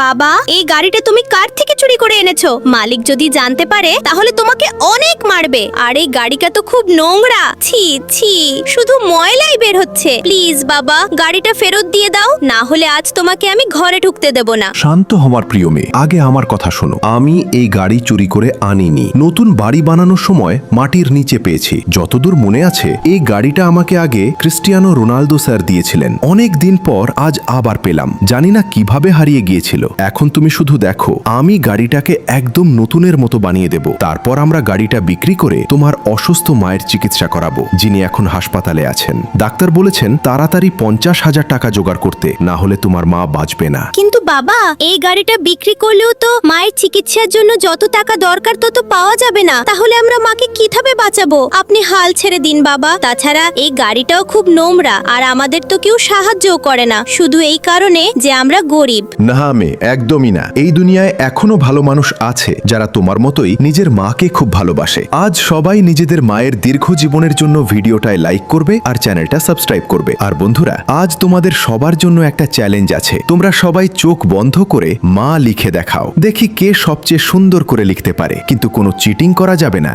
বাবা, এই গাড়িটা তুমি কার থেকে চুরি করে এনেছো? মালিক যদি জানতে পারে তাহলে তোমাকে অনেক মারবে। আর এই গাড়িটা তো খুব নোংরা। ছি ছি, শুধু ময়লাই বের হচ্ছে। প্লিজ বাবা, গাড়িটা ফেরত দিয়ে দাও, না হলে আজ তোমাকে আমি ঘরে ঢুকতে দেব না। শান্ত হওয়ার প্রিয় মেয়ে, আগে আমার কথা শোনো। আমি এই গাড়ি চুরি করে আনিনি। নতুন বাড়ি বানানোর সময় মাটির নিচে পেয়েছি। যতদূর মনে আছে, এই গাড়িটা আমাকে আগে ক্রিস্টিয়ানো রোনালদো স্যার দিয়েছিলেন। অনেক দিন পর আজ আবার পেলাম। জানি না কিভাবে হারিয়ে গিয়েছিল। এখন তুমি শুধু দেখো, আমি গাড়িটাকে একদম নতুনের মতো বানিয়ে দেব। তারপর আমরা গাড়িটা বিক্রি করে তোমার অসুস্থ মায়ের চিকিৎসা করাবো, যিনি এখন হাসপাতালে আছেন। ডাক্তার বলেছেন তাড়াতাড়ি 50,000 টাকা জোগাড় করতে, না হলে তোমার মা বাঁচবে না। কিন্তু বাবা, এই গাড়িটা বিক্রি করলেও তো মায়ের চিকিৎসার জন্য যত টাকা দরকার তত পাওয়া যাবে না। তাহলে আমরা মাকে কিভাবে বাঁচাবো? আপনি হাল ছেড়ে দিন বাবা। তাছাড়া এই গাড়িটাও খুব নোংরা, আর আমাদের তো কেউ সাহায্যও করে না, শুধু এই কারণে যে আমরা গরিব। না মেয়ে, একদমই না। এই দুনিয়ায় এখনো ভালো মানুষ আছে যারা তোমার মতোই নিজের মাকে খুব ভালোবাসে। আজ সবাই নিজেদের মায়ের দীর্ঘ জীবনের জন্য ভিডিওটায় লাইক করবে আর চ্যানেলটা সাবস্ক্রাইব করবে। আর বন্ধুরা, আজ তোমাদের সবার জন্য একটা চ্যালেঞ্জ আছে। তোমরা সবাই চোখ বন্ধ করে মা লিখে দেখাও। দেখি কে সবচেয়ে সুন্দর করে লিখতে পারে, কিন্তু কোনো চিটিং করা যাবে না।